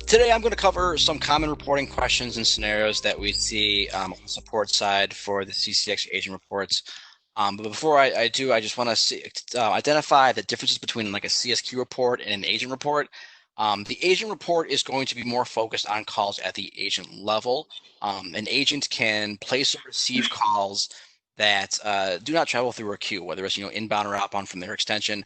Today I'm going to cover some common reporting questions and scenarios that we see on the support side for the CCX agent reports. But before I do, I just want to identify the differences between like a CSQ report and an agent report. The agent report is going to be more focused on calls at the agent level. An agent can place or receive calls that do not travel through a queue, whether it's inbound or outbound from their extension.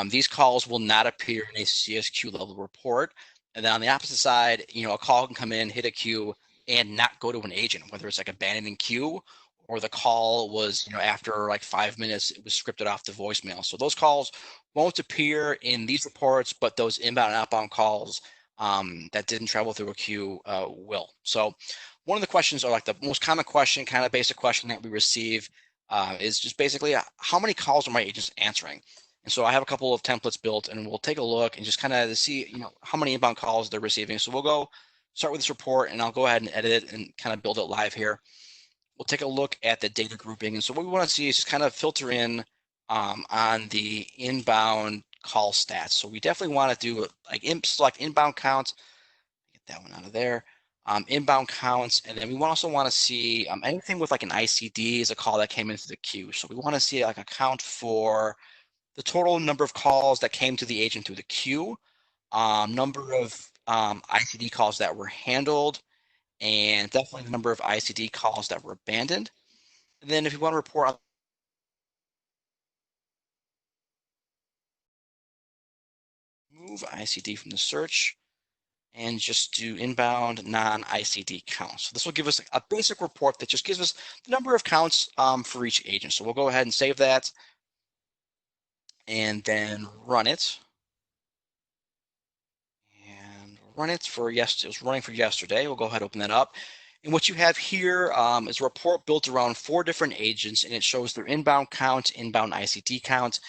These calls will not appear in a CSQ level report. And then on the opposite side, a call can come in, hit a queue, and not go to an agent, whether it's like abandoning queue or the call was, after like 5 minutes, it was scripted off the voicemail. So those calls won't appear in these reports, but those inbound and outbound calls that didn't travel through a queue will. So one of the questions, or like the most common question, kind of basic question that we receive is just basically, how many calls are my agents answering? And so I have a couple of templates built, and we'll take a look and just kind of see, how many inbound calls they're receiving. So we'll go start with this report, and I'll go ahead and edit it and kind of build it live here. We'll take a look at the data grouping. And so what we want to see is just kind of filter in on the inbound call stats. So we definitely want to do like select inbound counts, get that one out of there, inbound counts. And then we also want to see anything with like an ICD is a call that came into the queue. So we want to see like a count for the total number of calls that came to the agent through the queue, number of ICD calls that were handled, and definitely the number of ICD calls that were abandoned. And then if you want to report on move ICD from the search and just do inbound non-ICD counts. So this will give us a basic report that just gives us the number of counts for each agent. So we'll go ahead and save that and then run it. And run it for yesterday. It was running for yesterday. We'll go ahead and open that up. And what you have here is a report built around 4 different agents, and it shows their inbound count, inbound ICD count,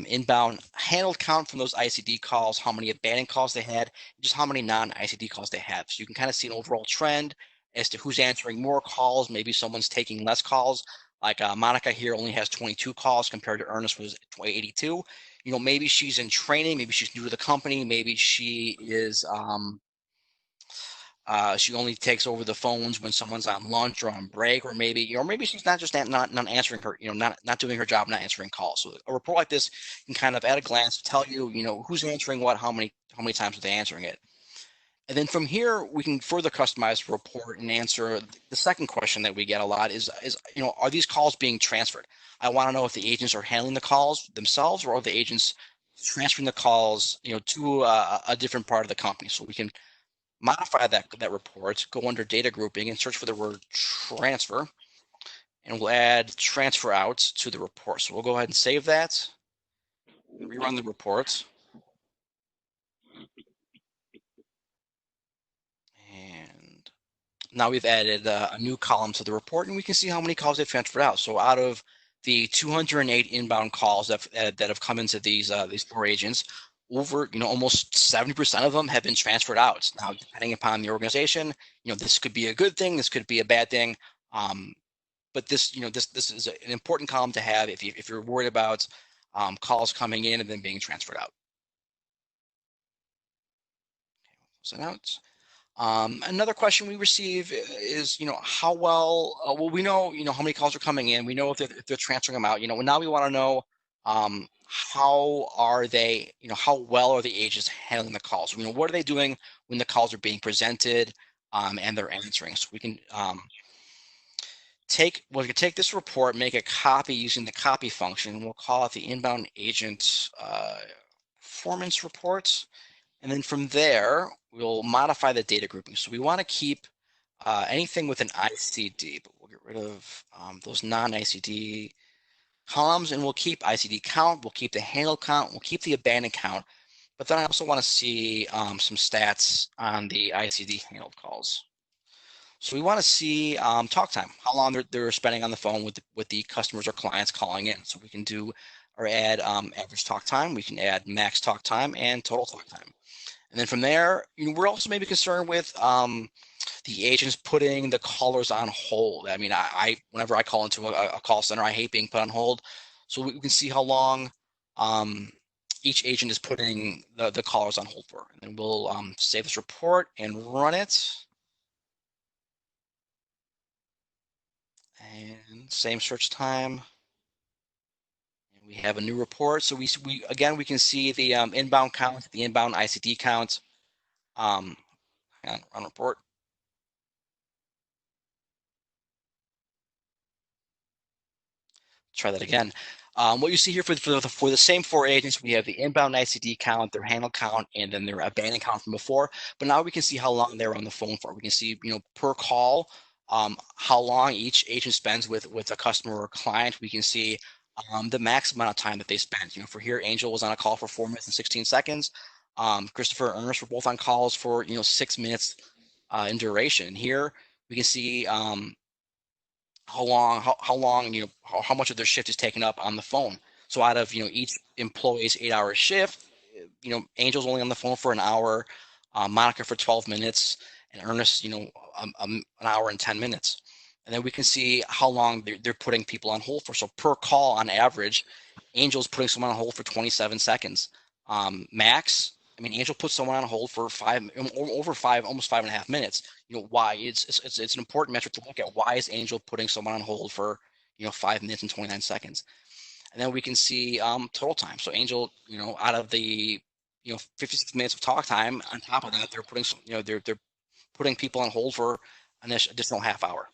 inbound handled count from those ICD calls, how many abandoned calls they had, just how many non-ICD calls they have. So you can kind of see an overall trend as to who's answering more calls. Maybe someone's taking less calls. Like Monica here only has 22 calls compared to Ernest was 82. Maybe she's in training, maybe she's new to the company, maybe she is she only takes over the phones when someone's on lunch or on break, or maybe she's not just not answering her, not doing her job, not answering calls. So a report like this can kind of at a glance tell you, who's answering what, how many times are they answering it. And then from here, we can further customize the report and answer the second question that we get a lot is are these calls being transferred? I want to know if the agents are handling the calls themselves, or are the agents transferring the calls, to a different part of the company. So we can modify that report, go under data grouping and search for the word transfer, and we'll add transfer out to the report. So we'll go ahead and save that, rerun the report. And now we've added a new column to the report, and we can see how many calls they've transferred out. So out of the 208 inbound calls that have come into these 4 agents, over almost 70% of them have been transferred out. Now, depending upon the organization, this could be a good thing, this could be a bad thing. But this this is an important column to have if you're worried about calls coming in and then being transferred out. Okay, we'll out. Another question we receive is, how well, well, we know, how many calls are coming in. We know if they're transferring them out, now we want to know how are they, how well are the agents handling the calls? What are they doing when the calls are being presented and they're answering? So we can take this report, make a copy using the copy function. We'll call it the inbound agent performance reports. And then from there, we'll modify the data grouping. So we want to keep anything with an ICD, but we'll get rid of those non-ICD columns, and we'll keep ICD count, we'll keep the handle count, we'll keep the abandoned count. But then I also want to see some stats on the ICD handled calls. So we want to see talk time, how long they're spending on the phone with the customers or clients calling in. So we can do or add average talk time, we can add max talk time and total talk time. And then from there, we're also maybe concerned with the agents putting the callers on hold. I mean, I whenever I call into a call center, I hate being put on hold. So we can see how long each agent is putting the callers on hold for. And then we'll save this report and run it. And same search time. And we have a new report. So we again, we can see the inbound count, the inbound ICD count. Run report. Try that again. What you see here for the same 4 agents, we have the inbound ICD count, their handle count, and then their abandoned count from before. But now we can see how long they're on the phone for. We can see, per call, how long each agent spends with a customer or client. We can see the max amount of time that they spent. For here, Angel was on a call for 4 minutes and 16 seconds. Christopher and Ernest were both on calls for 6 minutes in duration. Here we can see how long how much of their shift is taken up on the phone. So out of each employee's 8-hour shift, Angel's only on the phone for an hour, Monica for 12 minutes, and Ernest an hour and 10 minutes. And then we can see how long they're putting people on hold for. So per call on average, Angel's putting someone on hold for 27 seconds. Max, Angel puts someone on hold for almost 5.5 minutes. Why? It's an important metric to look at. Why is Angel putting someone on hold for 5 minutes and 29 seconds? And then we can see total time. So Angel, out of the 56 minutes of talk time, on top of that, they're putting they're putting people on hold for an additional half hour.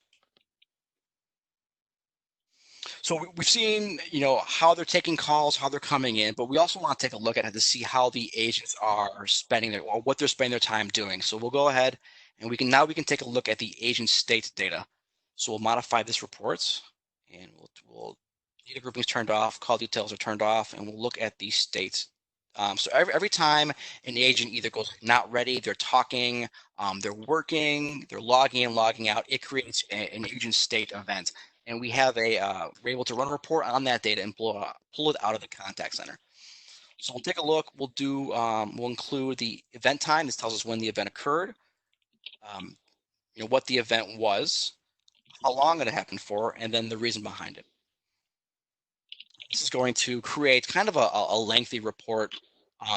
So we've seen, how they're taking calls, how they're coming in, but we also want to take a look at it to see how the agents are spending or what they're spending their time doing. So we'll go ahead and we can take a look at the agent state data. So we'll modify this report and we'll data grouping is turned off, call details are turned off, and we'll look at the states. So every time an agent either goes not ready, they're talking, they're working, they're logging in, logging out, it creates an agent state event. And we have we're able to run a report on that data and pull it out of the contact center. So we'll take a look. We'll include the event time. This tells us when the event occurred, what the event was, how long it happened for, and then the reason behind it. This is going to create kind of a lengthy report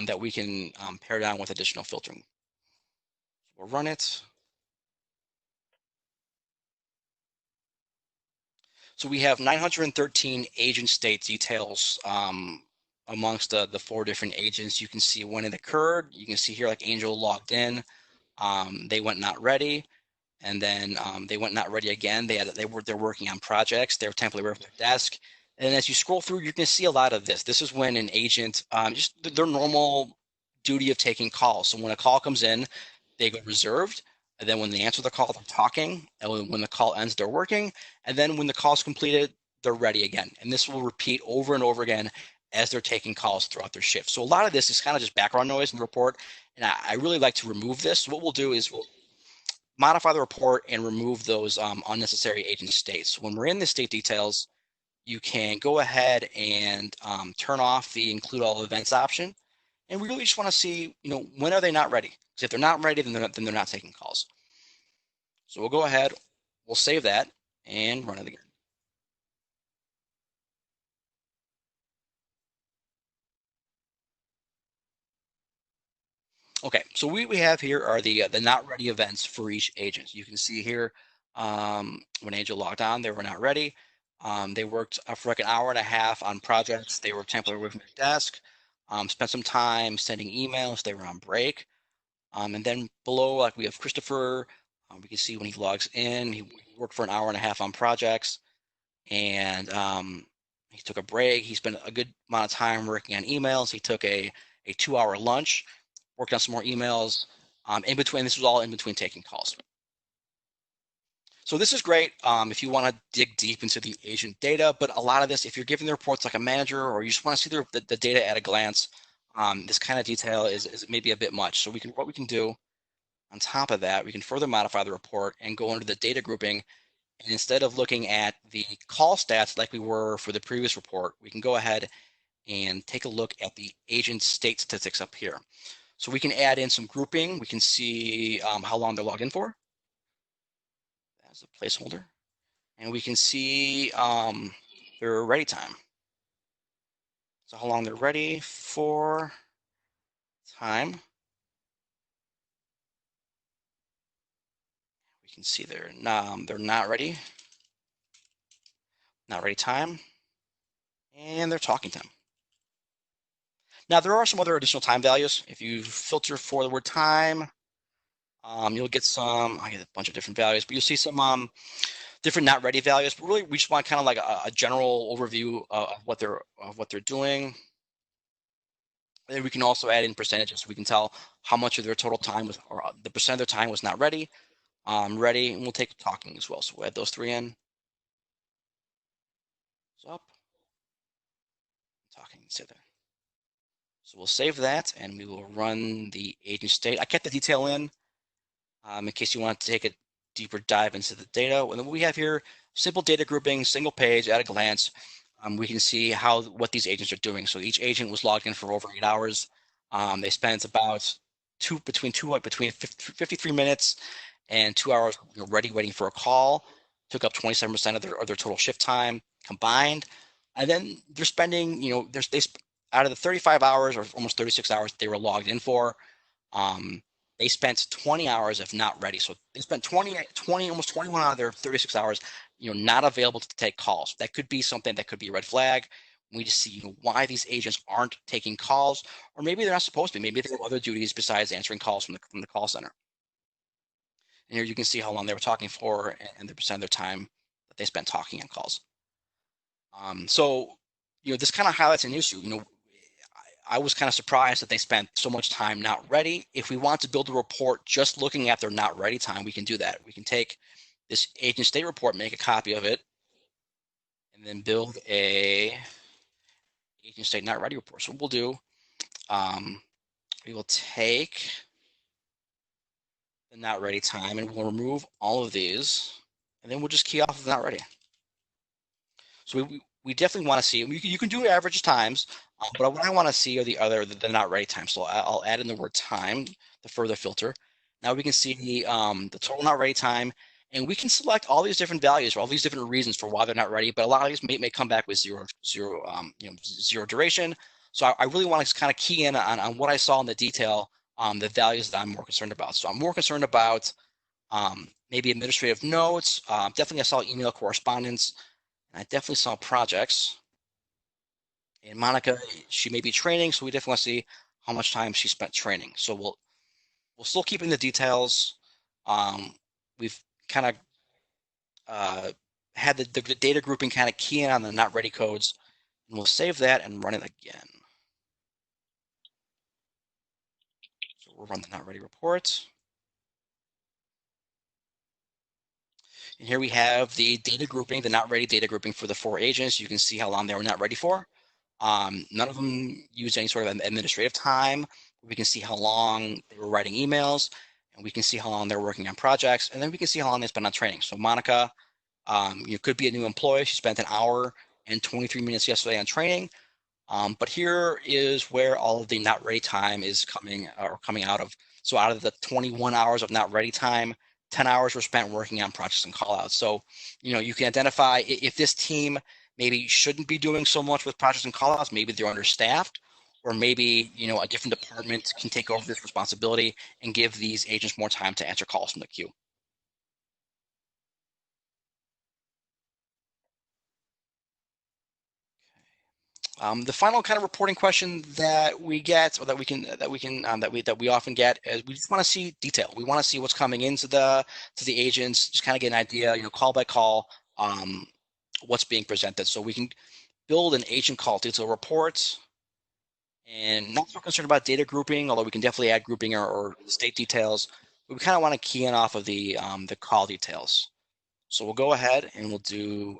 that we can pare down with additional filtering. We'll run it. So we have 913 agent state details amongst the 4 different agents. You can see when it occurred. You can see here like Angel logged in. They went not ready. And then they went not ready again. They're working on projects. They're temporarily away from their desk. And as you scroll through, you can see a lot of this. This is when an agent, just their normal duty of taking calls. So when a call comes in, they go reserved. And then when they answer the call, they're talking. And when the call ends, they're working. And then when the call's completed, they're ready again. And this will repeat over and over again as they're taking calls throughout their shift. So a lot of this is kind of just background noise in the report. And I really like to remove this. So what we'll do is we'll modify the report and remove those unnecessary agent states. When we're in the state details, you can go ahead and turn off the include all events option. And we really just want to see, when are they not ready? Because if they're not ready, then they're not taking calls. So we'll go ahead, we'll save that and run it again. Okay, so we have here are the not ready events for each agent. You can see here when Angel logged on, they were not ready. They worked for like an hour and a half on projects. They were temporarily away from their desk. Spent some time sending emails. They were on break. And then below, like we have Christopher. We can see when he logs in, he worked for an hour and a half on projects, and he took a break. He spent a good amount of time working on emails. He took a 2-hour lunch, worked on some more emails. In between, this was all in between taking calls. So this is great if you want to dig deep into the agent data, but a lot of this, if you're giving the reports like a manager or you just want to see the data at a glance, this kind of detail is maybe a bit much. So what we can do on top of that, we can further modify the report and go into the data grouping. And instead of looking at the call stats like we were for the previous report, we can go ahead and take a look at the agent state statistics up here. So we can add in some grouping. We can see how long they're logged in for as a placeholder. And we can see their ready time. So how long they're ready for time. We can see they're not ready. Not ready time. And they're talking time. Now there are some other additional time values. If you filter for the word time, you'll get some, I get a bunch of different values, but you'll see some different not ready values. But really, we just want kind of like a general overview of what they're doing. And then we can also add in percentages. We can tell how much of their total time was, or the percent of their time was not ready, ready, and we'll take talking as well. So we'll add those three in. So up, talking, sit there. So we'll save that, and we will run the agent state. I kept the detail in case you want to take a deeper dive into the data. And then we have here simple data grouping, single page at a glance. We can see what these agents are doing. So each agent was logged in for over 8 hours. They spent about between 53 minutes and 2 hours ready waiting for a call. Took up 27% of their total shift time combined. And then they're spending, out of the 35 hours or almost 36 hours they were logged in for, they spent 20 hours if not ready. So they spent 20, almost 21 out of their 36 hours, not available to take calls. That could be something that could be a red flag. We just see why these agents aren't taking calls, or maybe they're not supposed to be. Maybe they have other duties besides answering calls from the call center. And here you can see how long they were talking for and the percent of their time that they spent talking on calls. So this kind of highlights an issue. I was kind of surprised that they spent so much time not ready. If we want to build a report just looking at their not ready time, we can do that. We can take this agent state report, make a copy of it, and then build a agent state not ready report. So what we'll do, we will take the not ready time and we'll remove all of these, and then we'll just key off of not ready. So we definitely want to see, you can do average times, but what I want to see are the not ready times. So I'll add in the word time, the further filter. Now we can see the total not ready time, and we can select all these different values or all these different reasons for why they're not ready, but a lot of these may come back with zero duration. So I really want to kind of key in on what I saw in the detail, the values that I'm more concerned about. So I'm more concerned about maybe administrative notes. Definitely I saw email correspondence. I definitely saw projects. And Monica, she may be training, so we definitely want to see how much time she spent training. So we'll still keep in the details. We've kind of had the data grouping kind of key in on the not ready codes, and we'll save that and run it again. So we'll run the not ready report. And here we have the data grouping, the not ready data grouping for the 4 agents. You can see how long they were not ready for. None of them used any sort of administrative time. We can see how long they were writing emails, and we can see how long they're working on projects, and then we can see how long they spent on training. So Monica, could be a new employee. She spent 1 hour and 23 minutes yesterday on training. But here is where all of the not ready time is coming out of. So out of the 21 hours of not ready time, 10 hours were spent working on projects and callouts. So, you can identify if this team maybe shouldn't be doing so much with projects and callouts, maybe they're understaffed, or maybe, a different department can take over this responsibility and give these agents more time to answer calls from the queue. The final kind of reporting question that we get, or that we often get, is we just want to see detail. We want to see what's coming into the agents, just kind of get an idea, call by call, what's being presented. So we can build an agent call detail report, and not so concerned about data grouping, although we can definitely add grouping or state details. But we kind of want to key in off of the call details. So we'll go ahead and we'll do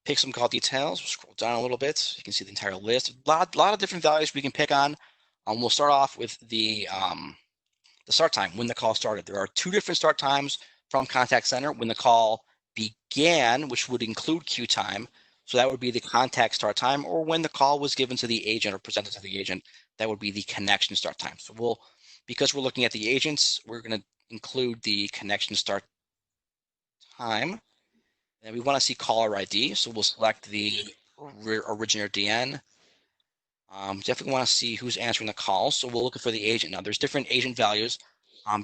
pick some call details. We'll scroll down a little bit. You can see the entire list. A lot of different values we can pick on. We'll start off with the start time, when the call started. There are 2 different start times from contact center. When the call began, which would include queue time, so that would be the contact start time, or when the call was given to the agent or presented to the agent, that would be the connection start time. So because we're looking at the agents, we're going to include the connection start time. And we want to see caller ID, so we'll select the originator DN. Definitely want to see who's answering the call, so we'll look for the agent. Now, there's different agent values.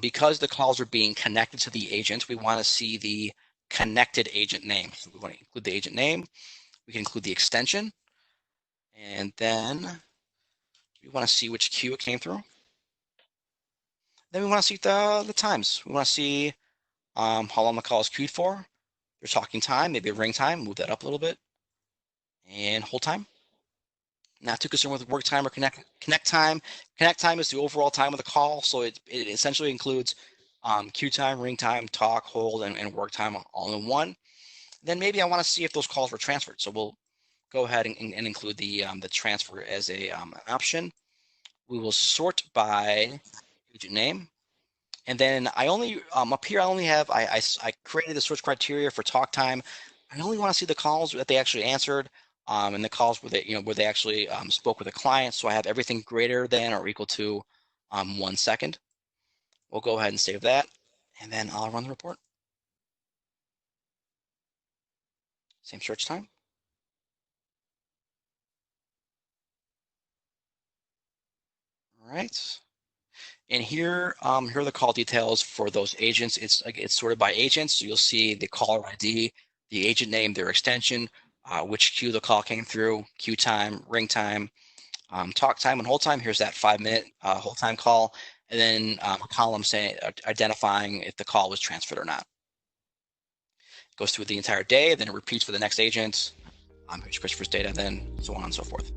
Because the calls are being connected to the agent, we want to see the connected agent name. So we want to include the agent name. We can include the extension, and then we want to see which queue it came through. Then we want to see the times. We want to see how long the call is queued for. Their talking time, maybe a ring time. Move that up a little bit, and hold time. Not too concerned with work time or connect time. Connect time is the overall time of the call, so it essentially includes queue time, ring time, talk, hold, and work time all in one. Then maybe I want to see if those calls were transferred, so we'll go ahead and include the transfer as a an option. We will sort by agent name, and then I only up here I only have I created the search criteria for talk time. I only want to see the calls that they actually answered. And the calls where they actually spoke with a client. So I have everything greater than or equal to 1 second. We'll go ahead and save that, and then I'll run the report. Same search time. All right. And here are the call details for those agents. It's sorted by agents. So you'll see the caller ID, the agent name, their extension, which queue the call came through, queue time, ring time, talk time, and hold time. Here's that 5-minute hold time call, and then a column saying identifying if the call was transferred or not. It goes through the entire day, then it repeats for the next agent, here's Christopher's data, then so on and so forth.